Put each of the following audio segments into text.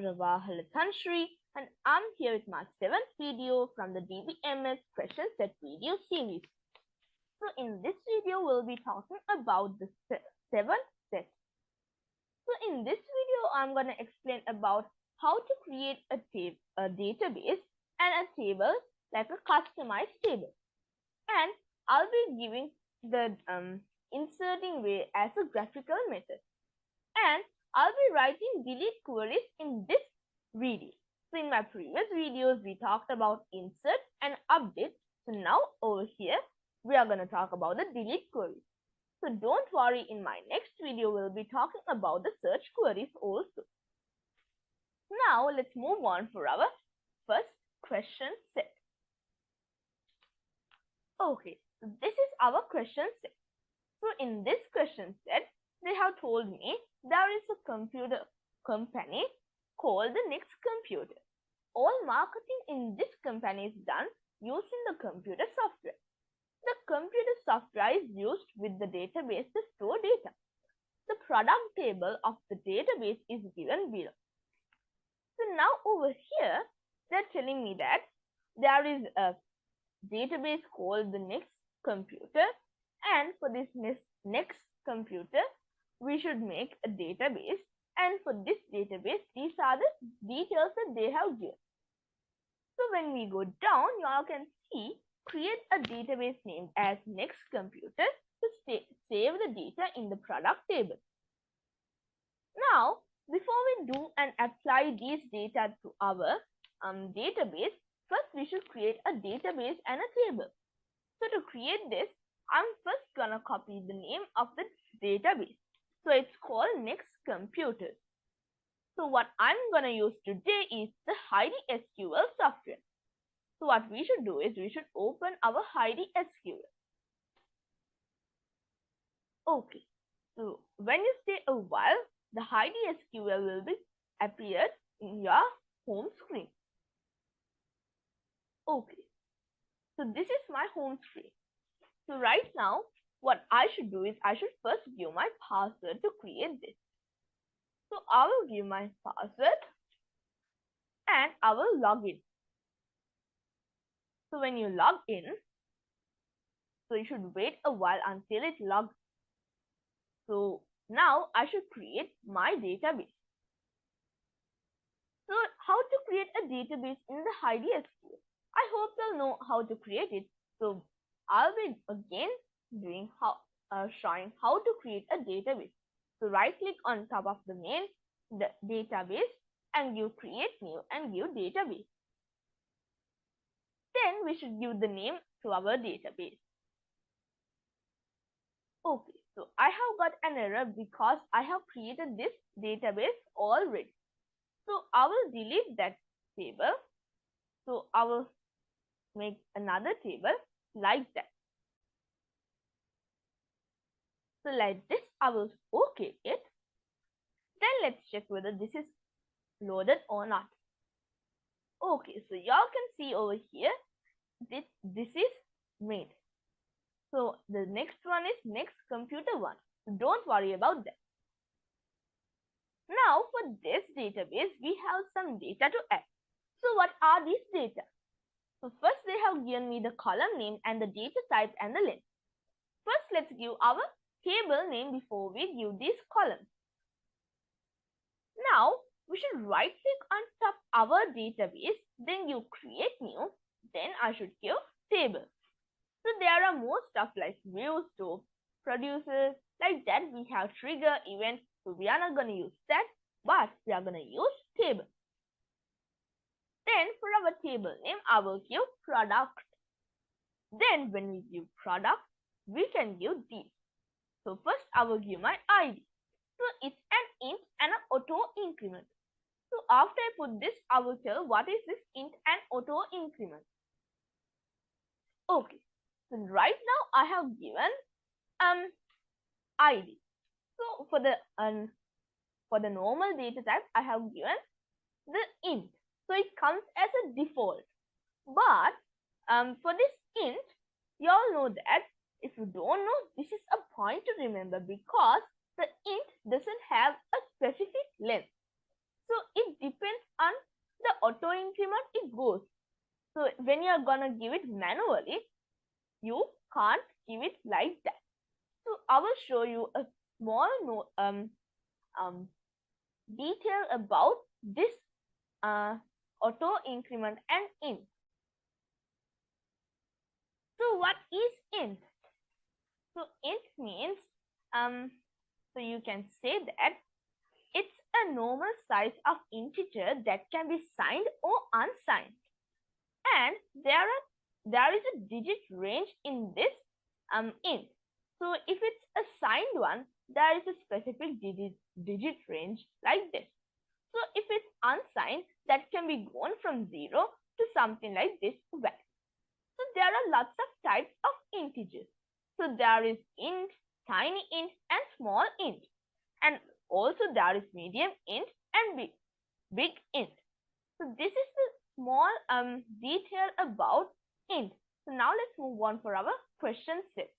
Sinura Wahalathanthri, and I'm here with my 7th video from the DBMS question set video series. So in this video, we'll be talking about the 7th set. So in this video, I'm going to explain about how to create a database and a table like a customized table. And I'll be giving the inserting way as a graphical method. And I'll be writing delete queries in this video. So in my previous videos, we talked about insert and update. So now over here, we are going to talk about the delete queries. So don't worry, in my next video, we'll be talking about the search queries also. Now let's move on for our first question set. Okay, so this is our question set. So in this question set, they have told me there is a computer company called the Next Computer. All marketing in this company is done using the computer software. The computer software is used with the database to store data. The product table of the database is given below. So now over here, they're telling me that there is a database called the Next Computer, and for this Next Computer, we should make a database, and for this database, these are the details that they have given. So when we go down, you all can see create a database named as Next Computer to save the data in the product table. Now, before we do and apply these data to our database, first we should create a database and a table. So to create this, I'm first gonna copy the name of the database. So it's called Next Computer. So what I'm gonna use today is the HeidiSQL software. So what we should do is we should open our HeidiSQL. Okay. So when you stay a while, the HeidiSQL will be appeared in your home screen. Okay. So this is my home screen. So right now, what I should do is I should first give my password to create this. So I will give my password and I will log in. So when you log in, so you should wait a while until it logs. So now I should create my database. So how to create a database in the HeidiSQL? I hope you'll know how to create it. So I'll be again doing showing how to create a database. So right click on top of the main database and give create new and give database. Then we should give the name to our database. Okay, so I have got an error because I have created this database already. So I will delete that table. So I will make another table like that. So like this, I will OK it. Then let's check whether this is loaded or not. Okay, so y'all can see over here, this is made. So the next one is Next Computer 1. So don't worry about that. Now for this database, we have some data to add. So what are these data? So first they have given me the column name and the data type and the length. First let's give our table name before we give these columns. Now we should right click on top our database, then give create new, then I should give table. So there are more stuff like views, to producers, like that we have trigger event. So we are not going to use that, but we are going to use table. Then for our table name, I will give product. Then when we give product, we can give these. So first I will give my ID. So it's an int and an auto increment. So after I put this, I will tell what is this int and auto increment. Okay. So right now I have given ID. So for the normal data type, I have given the int. So it comes as a default. But for this int, you all know that if you don't know, this is a point to remember because the int doesn't have a specific length. So it depends on the auto increment it goes. So when you are gonna give it manually, you can't give it like that. So I will show you a small detail about this auto increment and int. So what is int? So int means so you can say that it's a normal size of integer that can be signed or unsigned, and there is a digit range in this int. So if it's a signed one, there is a specific digit range like this. So if it's unsigned, that can be gone from 0 to something like this value. So there are lots of types of integers. So there is int, tiny int, and small int. And also there is medium int and big int. So this is the small detail about int. So now let's move on for our question set.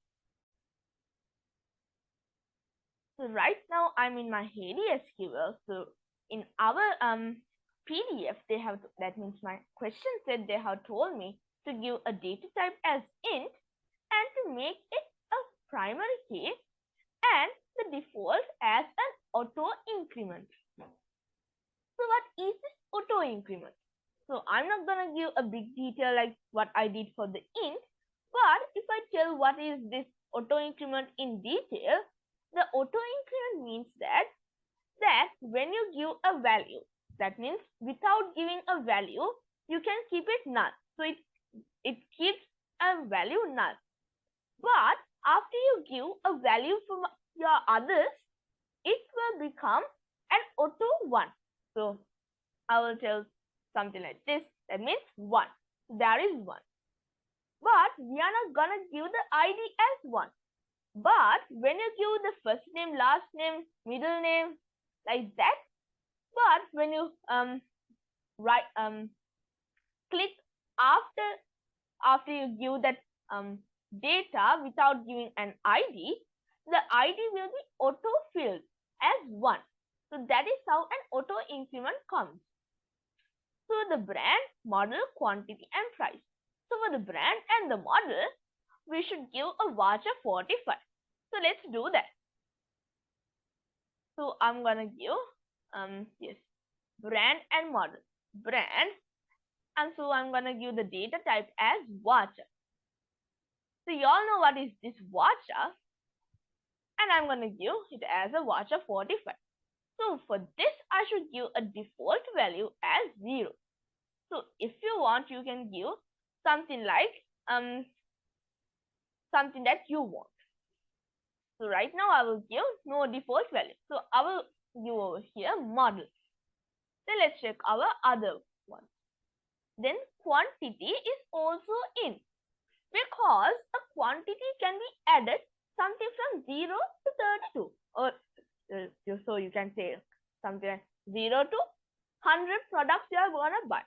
So right now I'm in my HeidiSQL. So in our PDF, they have, that means my question set, they have told me to give a data type as int and to make it a primary key and the default as an auto increment. So what is this auto increment? So I'm not gonna give a big detail like what I did for the int, but if I tell what is this auto increment in detail, the auto increment means that when you give a value, that means without giving a value, you can keep it null. So it keeps a value null. But after you give a value from your others, it will become an auto 1. So I will tell something like this. That means 1. There is 1. But we are not gonna give the ID as 1. But when you give the first name, last name, middle name, like that, but when you click after you give that data without giving an ID, the ID will be auto filled as 1. So that is how an auto increment comes. So the brand, model, quantity, and price. So for the brand and the model, we should give a voucher 45. So let's do that. So I'm gonna give yes, brand and model. Brand, and so I'm gonna give the data type as voucher. So you all know what is this voucher, and I'm gonna give it as a voucher 45. So for this, I should give a default value as 0. So if you want, you can give something like something that you want. So right now I will give no default value. So I will give over here model. Then let's check our other one. Then quantity is also in, because a quantity can be added something from 0 to 32, or so you can say something like 0 to 100 products you are gonna buy.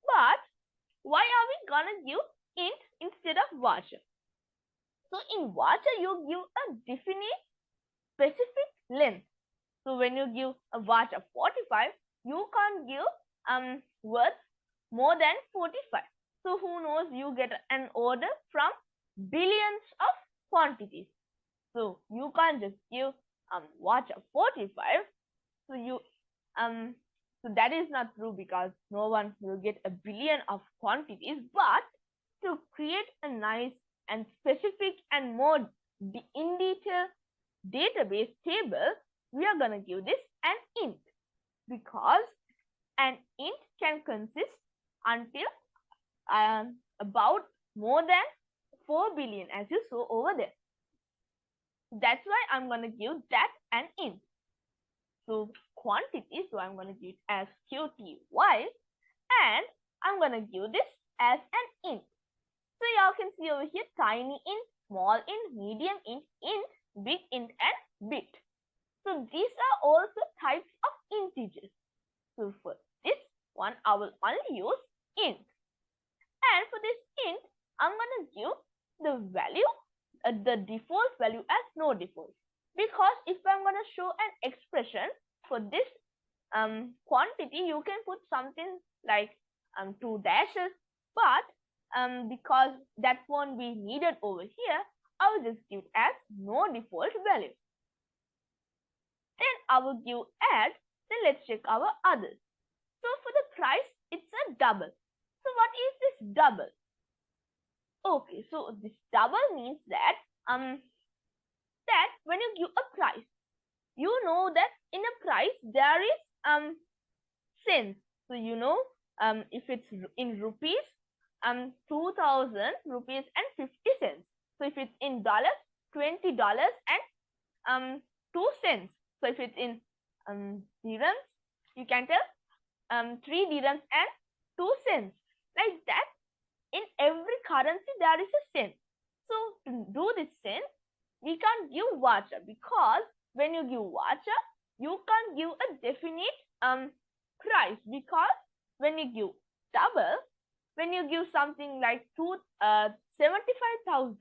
But why are we gonna give int instead of voucher? So in voucher you give a definite specific length. So when you give a voucher 45, you can't give worth more than 45. So who knows, you get an order from billions of quantities. So you can't just give voucher 45. So you so that is not true, because no one will get a billion of quantities. But to create a nice and specific and more in detail database table, we are gonna give this an int, because an int can consist until about more than 4 billion, as you saw over there. That's why I'm gonna give that an int. So quantity, so I'm gonna give it as QTY, and I'm gonna give this as an int. So y'all can see over here tiny int, small int, medium int, big int, and bit. So these are also types of integers. So for this one, I will only use int. And for this int, I'm gonna give the value, the default value as no default. Because if I'm gonna show an expression for this quantity, you can put something like 2 dashes, but because that won't be needed over here, I will just give as no default value. Then I will give add. Then let's check our others. So for the price, it's a double. So what is this double? Okay, so this double means that when you give a price, you know that in a price there is cents. So you know if it's in rupees, 2,000 rupees and 50 cents. So if it's in dollars, $20 and 2 cents. So if it's in dirhams, you can tell 3 dirhams and 2 cents. Like that, in every currency there is a cent. So to do this cent, we can't give voucher, because when you give voucher, you can't give a definite price, because when you give double, when you give something like 75,000,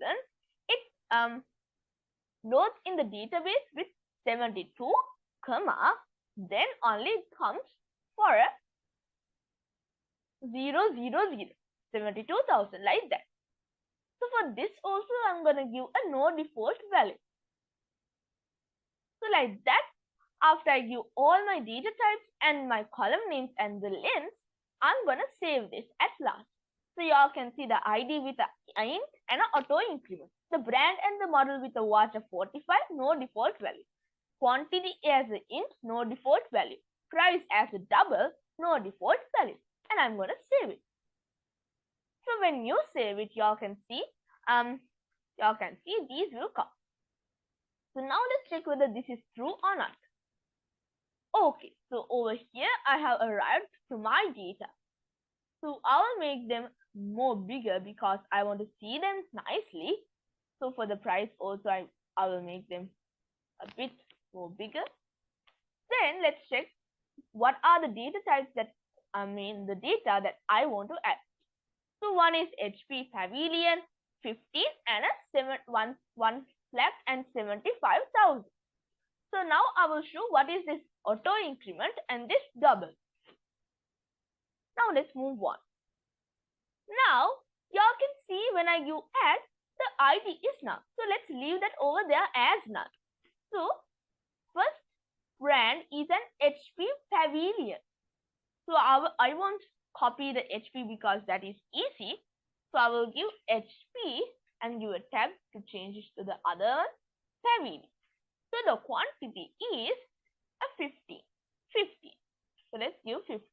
it loads in the database with 72, comma, then only comes for a 000, 72,000, like that. So for this also, I'm going to give a no default value. So like that, after I give all my data types and my column names and the length, I'm going to save this at last. So y'all can see the ID with a int and an auto increment. The brand and the model with a voucher 45, no default value. Quantity as an int, no default value. Price as a double, no default value. And I'm going to save it. So when you save it, y'all can see these will come. So now let's check whether this is true or not. Okay, so over here I have arrived to my data. So I will make them more bigger because I want to see them nicely. So for the price also I will make them a bit more bigger. Then let's check what are the data types the data that I want to add. So one is HP Pavilion 15 and a 1,75,000. So now I will show what is this auto increment and this double. Now let's move on. Now y'all can see when I give add, the ID is null. So let's leave that over there as null. So first brand is an HP Pavilion. So I won't copy the HP because that is easy. So I will give HP and give a tab to change it to the other one, Pavilion. So the quantity is a 50. So let's give 50.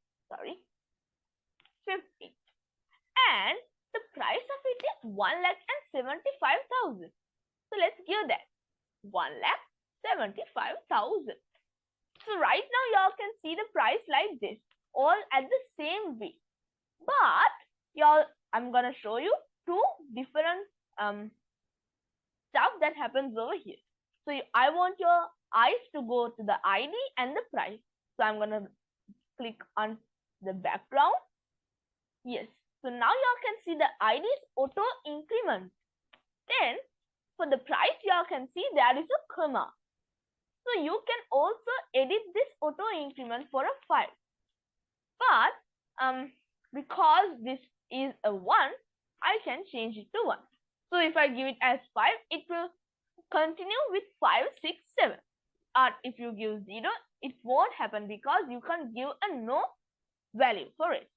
50. And the price of it is 1,75,000. So let's give that 1,75,000. So right now y'all can see the price like this, all at the same way. But I'm gonna show you two different stuff that happens over here. So I want your eyes to go to the ID and the price. So I'm gonna click on the background. Yes. So now y'all can see the ID's auto increment. Then for the price, y'all can see there is a comma. So you can also edit this auto increment for a 5. But because this is a 1, I can change it to 1. So if I give it as 5, it will continue with 5, 6, 7. If you give 0, it won't happen because you can't give a no value for it.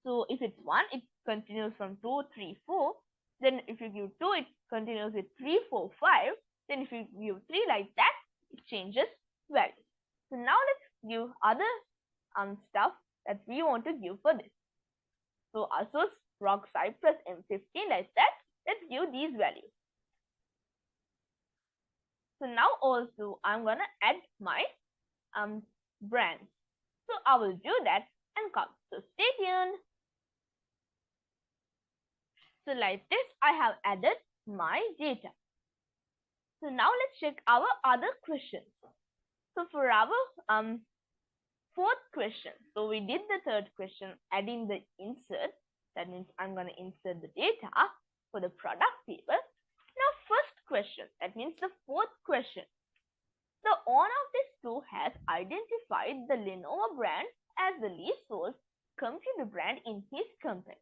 So if it's 1, it continues from 2, 3, 4. Then if you give 2, it continues with 3, 4, 5. Then if you give 3 like that, it changes value. So now let's give other stuff that we want to give for this. So ASUS ROG Cypress M15 like that. Let's give these values. So now also I'm gonna add my brands. So I will do that and come. So stay tuned. So like this, I have added my data. So now let's check our other questions. So for our fourth question, so we did the third question, adding the insert. That means I'm going to insert the data for the product table. Now first question, that means the fourth question. The owner of this tool has identified the the Lenovo brand as the least sold computer brand in his company.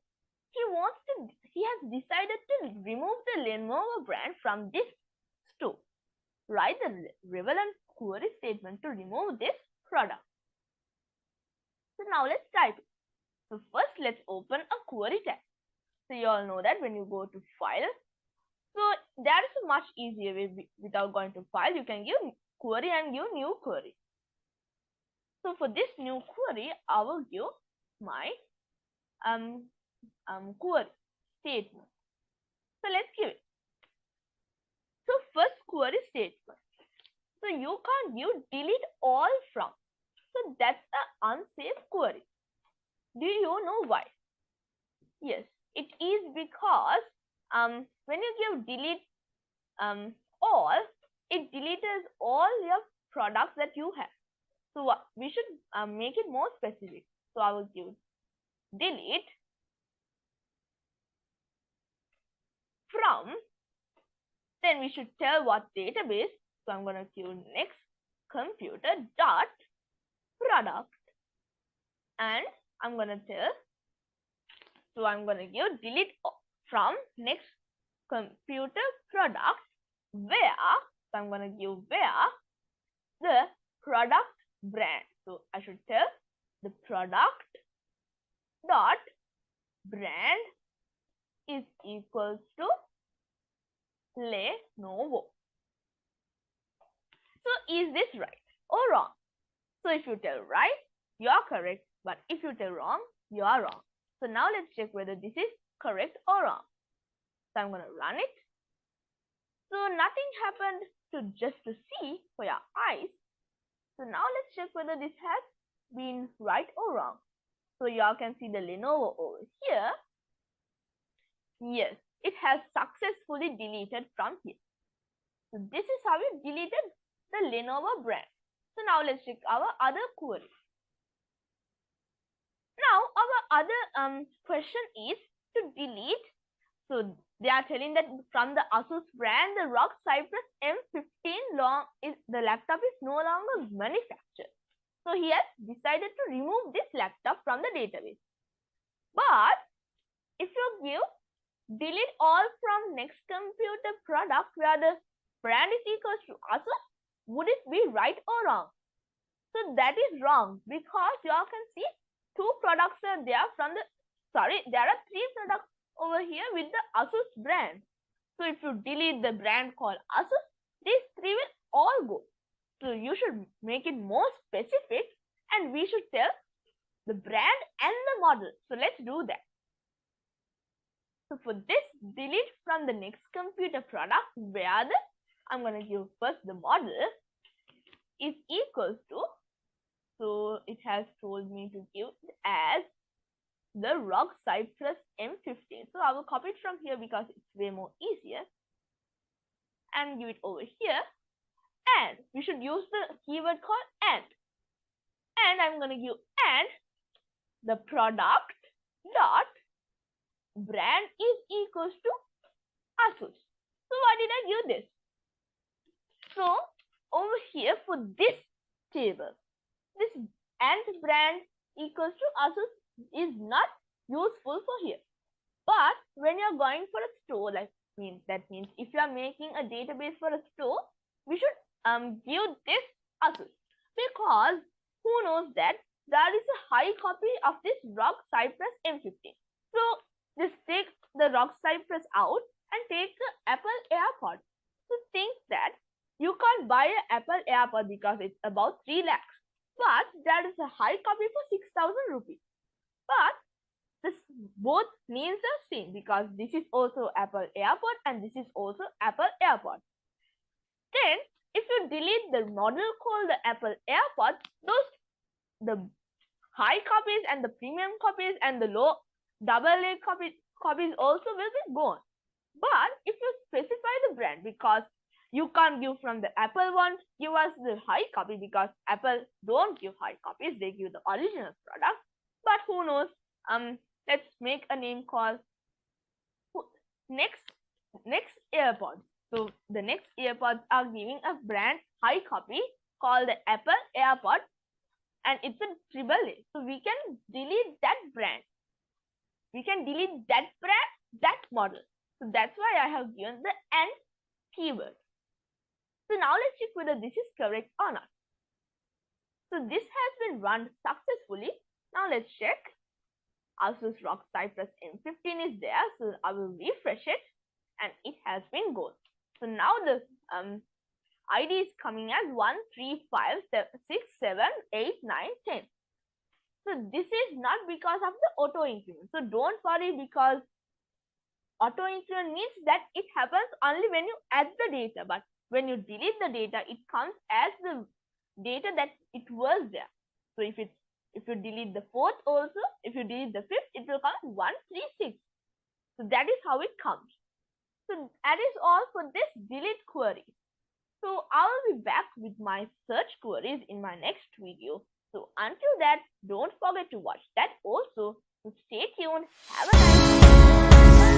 He has decided to remove the Lenovo brand from this store. Write the relevant query statement to remove this product. So now let's type it. So first let's open a query tab. So you all know that when you go to file, so that is a much easier way. Without going to file, you can give query and give new query. So for this new query, I will give my query statement. So let's give it. So first query statement. So you can't give delete all from. So that's an unsafe query. Do you know why? Yes, it is because when you give delete all, it deletes all your products that you have. So we should make it more specific. So I will give delete from. Then we should tell what database. So I'm going to give next computer dot product, and I'm going to tell. So I'm going to give delete from next computer product where. So I'm going to give where the product brand. So I should tell the product dot brand is equals to Lenovo. So is this right or wrong? So if you tell right, you are correct. But if you tell wrong, you are wrong. So now let's check whether this is correct or wrong. So I'm going to run it. So nothing happened just to see for your eyes. So now let's check whether this has been right or wrong. So you all can see the Lenovo over here. Yes, it has successfully deleted from here. So this is how we deleted the Lenovo brand. So now let's check our other query. Now our other question is to delete. So they are telling that from the Asus brand, the ROG Cypress M15 the laptop is no longer manufactured. So he has decided to remove this laptop from the database. But if you give delete all from next computer product where the brand is equals to Asus, would it be right or wrong? So that is wrong because you all can see two products are there from the, there are three products over here with the Asus brand. So if you delete the brand called Asus, these three will all go. So you should make it more specific and we should tell the brand and the model. So let's do that. So for this, delete from the next computer product where the, I'm going to give first the model is equals to, so it has told me to give as the ROG Cypress M15. So I will copy it from here because it's way more easier and give it over here. And we should use the keyword called and. And I'm going to give and the product dot brand is equals to Asus. So why did I give this? So over here for this table, this and brand equals to Asus is not useful for here. But when you're going for a store, that means if you are making a database for a store, we should give this Asus because who knows that there is a high copy of this ROG Cypress M15. So just take the ROG Cypress out and take the Apple AirPod. So think that you can't buy an Apple AirPod because it's about 3 lakhs. But that is a high copy for 6,000 rupees. But this both means the same because this is also Apple AirPod and this is also Apple AirPod. Then if you delete the model called the Apple AirPod, the high copies and the premium copies and the low AA copies also will be gone. But if you specify the brand, because you can't give from the Apple one, give us the high copy because Apple don't give high copies, they give the original product. But who knows, let's make a name called next AirPods. So the next AirPods are giving a brand high copy called the Apple AirPod and it's a AAA. So we can delete that brand. We can delete that brand, that model. So that's why I have given the and keyword. So now let's check whether this is correct or not. So this has been run successfully. Now let's check. Asus ROG Cypress M15 is there. So I will refresh it and it has been gone. So now the ID is coming as 1, 3, 5, 6, 7, 8, 9, 10. So this is not because of the auto increment. So don't worry, because auto increment means that it happens only when you add the data, but when you delete the data, it comes as the data that it was there. So if you delete the fourth also, if you delete the fifth, it will come 1, 3, 6. So that is how it comes. So that is all for this delete query. So I will be back with my search queries in my next video. So until that, don't forget to watch that also. So stay tuned. Have a nice day.